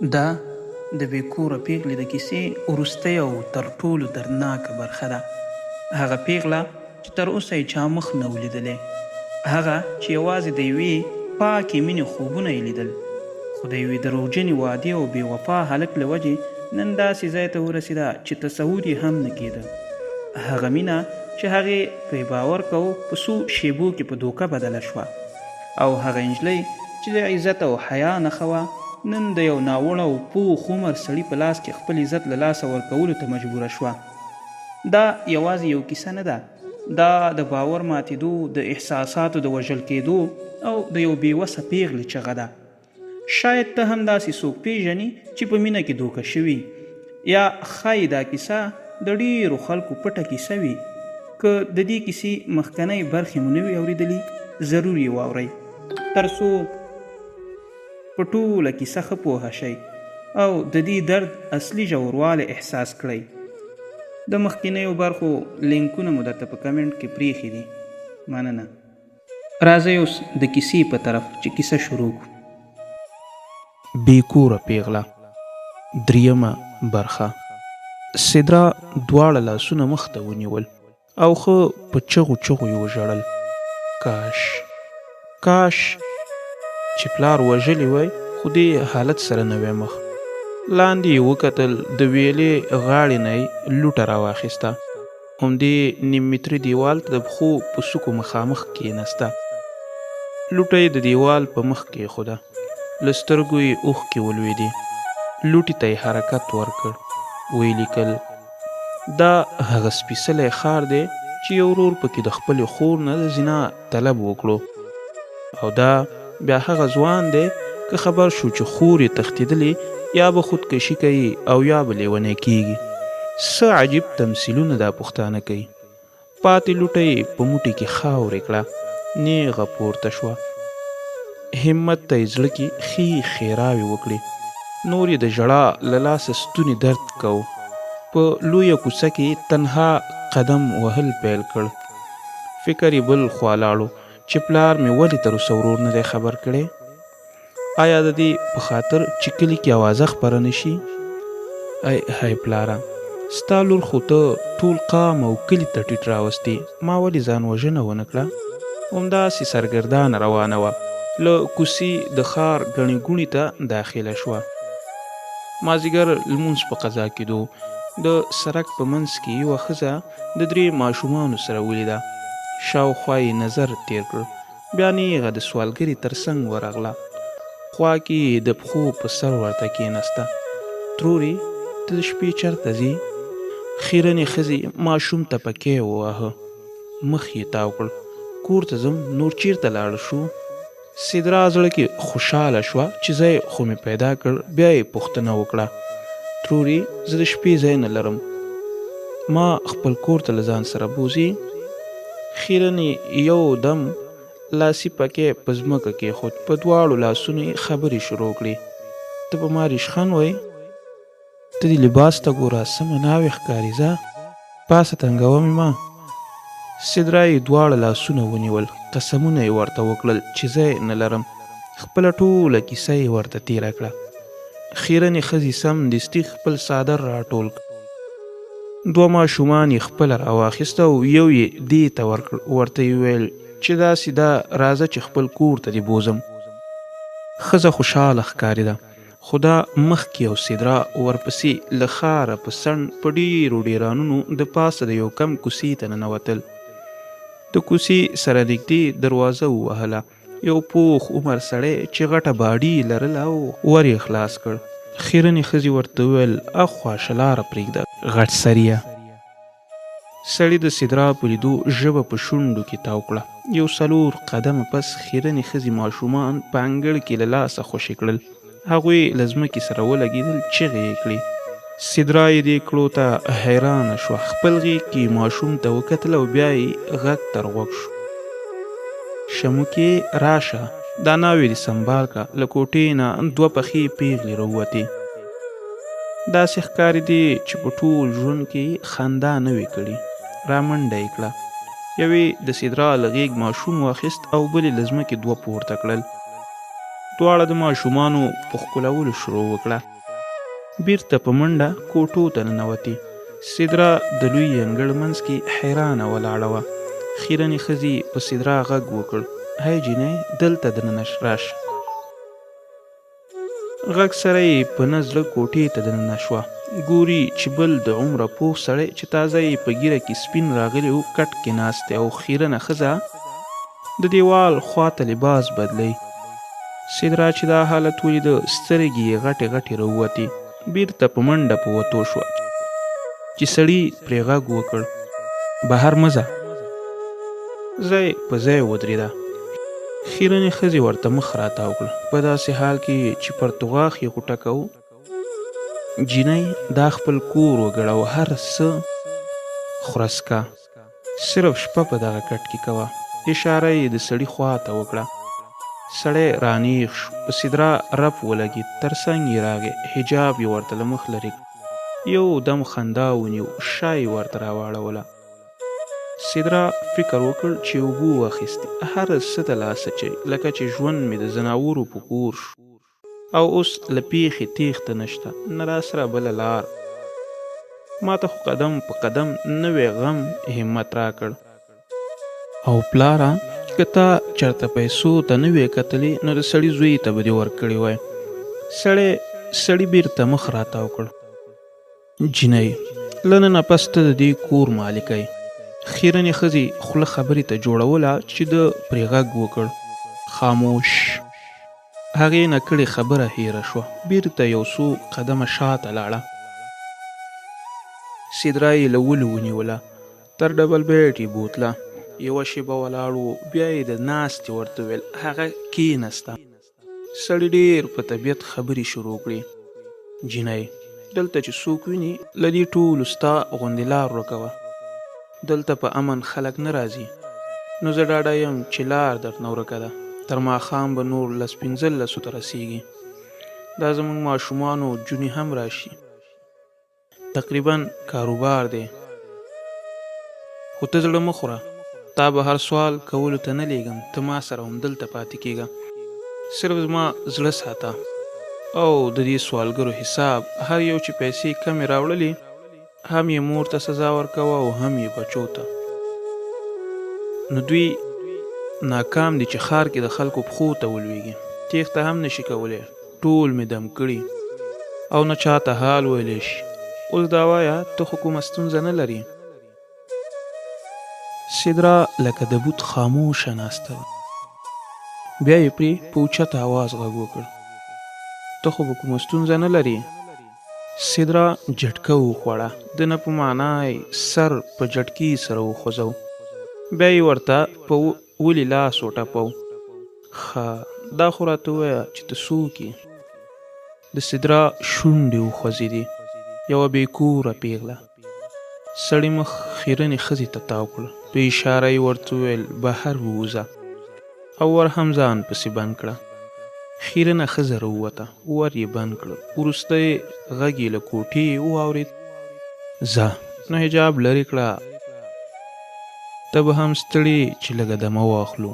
دا د بې کوره پیغلې د کیسې وروستۍ او تر ټولو دردناکه برخه ده. هغه پیغله چې تر اوسه یې چا مخ نه و لیدلی، هغه چې یوازې د یوې پاکې مینې خوبونه یې لیدل، خو د یوې دروغجنې وعدې او بې وفا هلک له وجې نن داسې ځای ته ورسېده چې تصور یې هم نه کېده. هغه مینه چې هغې پرې باور کوو په څو شیبو کې په دوکه بدله شوه، او هغه نجلۍ چې د عزت او حیا نښه وه نن د یو ناوړه او پوخ عمر سړي په لاس کې خپل عزت له لاسه ورکولو ته مجبوره شوه. دا یوازې یو کیسه نه ده، دا د باور ماتېدو، د احساساتو د وژل کېدو او د یو بېوسه پیغلې چغه ده. شاید ته هم داسې څوک پیژنې چې په مینه کې دوکه شوي، یا ښایي دا کیسه د ډېرو خلکو پټه کیسه وي. که د دې کیسې مخکنۍ برخې مو نه وي اورېدلي، ضرور یې واورئ تر څو په ټوله کیسه ښه پوهه شئ او د دې درد اصلي ژوروالی احساس کړئ. د مخکینیو برخو لینکونه مو درته په کمنټ کې پریښي دي. مننه. راځئ اوس د کیسې په طرف چې کیسه شروع کړو. بې کوره پیغله، دریمه برخه. سدرا دواړه لاسونه مخ ته ونیول او ښه په چغو چغو یې وژړل. کاش چې پلار وژلی وی، خو دې حالت سره نه وی مخ. لاندې یې وکتل، د ویلې غاړې نه یې لوټه راواخیسته، همدې نیم متري دیوال ته د پښو په څوکو مخامخ کېناسته. لوټه یې د دیوال په مخ کېښوده، له سترګو یې اوښکې ولوېدې. لوټې ته یې حرکت ورکړ، ویې لیکل: دا هغه سپېڅلی ښار دی چې یو ورور پکې د خپلې خور نه د زنا طلب وکړو، او دا بیا هغه ځوان دی که خبر شو چې خور یې تښتېدلې، یا به خودکشي کوي او یا به لیونی کېږي. څه عجیب تمثیلونه دا پښتانه کوي. پاتې لوټه یې په موټي کې خاورې کړه، نیغه پورته شوه. همت ته یې زړه کې ښې ښېراوې وکړې. نور یې د ژړا له لاسه ستونی درد کو. په لویه کوڅه کې تنها قدم وهل پیل کړ. فکر یې بل خوا لاړو چې پلار مې ولې تر اوسه ورور نه دی خبر کړی. آیا د دې په خاطر چې کلي کې اوازه خپره نه شي؟ ای پلاره، ستا لور خو ته ټول قام او کلي ته ټیټ راوستې، ما ولې ځان وژنه ونه کړه؟ همداسې سرګردانه روانه وه. له کوڅې د ښار ګڼې ګوڼې ته داخله شوه. مازدیګر لمونځ په قضا کېدو. د سړک په منځ کې یوه ښځه د 3 ماشومانو سره ولیده. شاوخوا یې نظر تیر کړ، بیا نیغه د سوالګرې تر څنګ ورغله. خوا کې د پښو په سر ورته کېناسته. ترورې، ته د شپې چېرته ځې؟ خیرنې ښځې ماشوم ته پکې وواهه. مخ یې تاو کړ. کور ته ځم، نور چېرته لاړ شو؟ سدرا زړه کې خوشحاله شوه چې ځای خو مې پیدا کړ. بیا یې پوښتنه وکړه: ترورې، زه د شپې ځای نه لرم، ما خپل کور ته له ځان سره بوځې؟ خیرنې یو دم لاسي پکې په ځمکه کېښود، په دواړو لاسونو یې خبرې شروع کړې. ته په ما ریشخند وایې؟ ته دې لباس ته ګوره، سمه ناوې ښکاري، ځه پاسه تنګوه مې ما. سدرا یې دواړه لاسونه ونیول، قسمونه یې ورته وکړل چې ځای نه لرم. خپله ټوله کیسه یې ورته تېره کړه. خیرنې ښځې سمدستي خپل څادر راټول کړ. 2 ماشومان یې خپله راواخیسته او یو یې دې ته ورکړ. ورته یې وویل چې داسې ده، راځه چې خپل کور ته دې بوځم. ښځه خوشحاله ښکارېده، خو دا مخکې او سدرا ورپسې له ښاره په څنډ په ډېرو ډېرانونو د پاسه د یو کم کوڅې ته ننوتل. د کوڅې سره نږدې دروازه ووهله. یو پوخ عمر سړی چې غټه باډي یې لرله او ور یې خلاص کړ. خیرنې ښځې ورته وویل: اخوا شلاره پرېږده غټ سریه. سړي د سدرا په لیدو ژبه په شونډو کې تاو کړه. یو 4 قدمه پس خیرنې ښځې ماشومان په انګړ کې له لاسه خوشې کړل. هغوی له ځمکې سره ولګېدل، چغې یې کړې. سدرا یې دې کړو ته حیرانه شوه. خپل غېږ کې ماشوم ته وکتل او بیا یې غږ تر غوږ شو: شموکې، راشه، دا ناوې دې سنبال کړه. له کوټې نه 2 پخې پیغلې راووتې. داسې ښکارېدې چې په ټول ژوند کې خندا نه وي کړې. رامنډه یې کړه. یوې د سدرا له غېږ ماشوم واخیست او بلې له ځمکې 2 پورته کړل. دواړه د ماشومانو په ښکلولو شروع وکړه. بیرته په منډه کوټو ته ننوتې. سدره د لوی انګړ منځ کې حیرانه ولاړه وه. خیرنې ښځې په سدره غږ وکړ: هی جینۍ، دلته دننه راشه. غږ سره یې په نه زړه کوټې ته دننه شوه. ګوري چې بل د عمره پوخ سړی چې تازه یې په ږیره کې سپین راغلی و کټ کې ناست دی، او خیرنه ښځه د دیوال خواته لباس بدلی. سدره چې دا حالت ولیده، سترګې یې غټې غټې راووتې. بیرته په منډه په وتو شوه چې سړي پرې غږ وکړ: بهر مه ځه. ځای په ځای ودرېده. خیرنې ښځې ورته مخ راتاو کړ، په داسې حال کې چې پرتوغاښ یې غوټه کوو. جینۍ، دا خپل کور وګړه او هر څه خورس کا، صرف شپه په دغه کټ کې کوه. اشاره یې د سړي خوا ته وکړه. سړی رانیغ شو، په سدره رپ ولګېد، تر څنګ یې راغی، حجاب یې ورته له مخ لرې کړ. یو دم خندا ونیو، شا یې ورته راواړوله. سدره فکر وکړ چې اوبه واخیستې، هر څه ته لاس اچوي، لکه چې ژوند مې د ځناورو په کور شو او اوس له پیښې تېښته نشته، نه راسره بله لار. ما ته خو قدم په قدم نوی غم همت راکړ. او پلاره، که تا چېرته پیسو ته نه وې کتلې، نو د سړي زوی ته به دې ورکړې وای. سړي بیرته مخ راتاو کړ. جینۍ، له ننه پس ته د دې کور مالکه یې. خیرنې ښځې خوله خبرې ته جوړوله چې ده پرې غږ وکړ: خاموش. هغې نه کړې خبره هېره شوه، بیرته یو څو قدمه شاته لاړه. سدره یې له ولو ونیوله، تر ډبل بیټ یې بوتله. یوه شېبه ولاړ و، بیا یې د ناستې ورته وویل. هغه کېناسته. سړي ډېر په طبیعت خبرې شروع کړې. جینۍ، دلته چې څوک ویني، له دې ټولو ستا غوندې لار ورکوه. دلته په امن خلک نه راځي، نو زه ډاډه یم چې لار درنه ورکه ده. تر ماښام به نور 15 ته رسیږي. دا زموږ ماشومان او جونې هم راشي. تقریبا کاروبار دی. خو ته زړه مه خوره، تا به هر سوال کولو ته نه لیږم، ته ما سره همدلته پاتې کېږه. صرف زما زړه ساته، او د دې سوالګرو حساب. هر یو چې پیسې کمې راوړلې، هم یې مور ته سزا ورکوه او هم یې بچو ته. نو دوی ناکام دي چې ښار کې د خلکو پښو ته ولویږي. تېښته هم نشي کولی، ټول مې دم کړي او نه چاته حال ویلی شي. اوس دا وایه، ته خو کومه ستونزه نه لري؟ سدره لکه د بوت خاموشه ناسته وه. بیا یې پرې په اوچت آواز غږ وکړ: ته خو به کومه ستونزه نه لرې؟ سدره جټکه وخوړه، د نه په معنا سر په جټکي سره وخوځو. بیا یې ورته په ولي لاس وټپو. ښه، دا خو راته ووایه چې ته څوک یې؟ د سدره شونډې وخوځېدې. یوه بې کوره پیغله. سړي مخ خیرنې ښځې ته تاو کړ. په اشاره یې ورته وویل: بهر ووځه، او ور هم ځان پسې بند کړه. خیرنه ښځه راووته، ور یې بند کړ. وروسته یې غږ یې له کوټې واورېد: ځه، نو حجاب لرې کړه، ته به هم ستړې چې لږه دمه واخلو.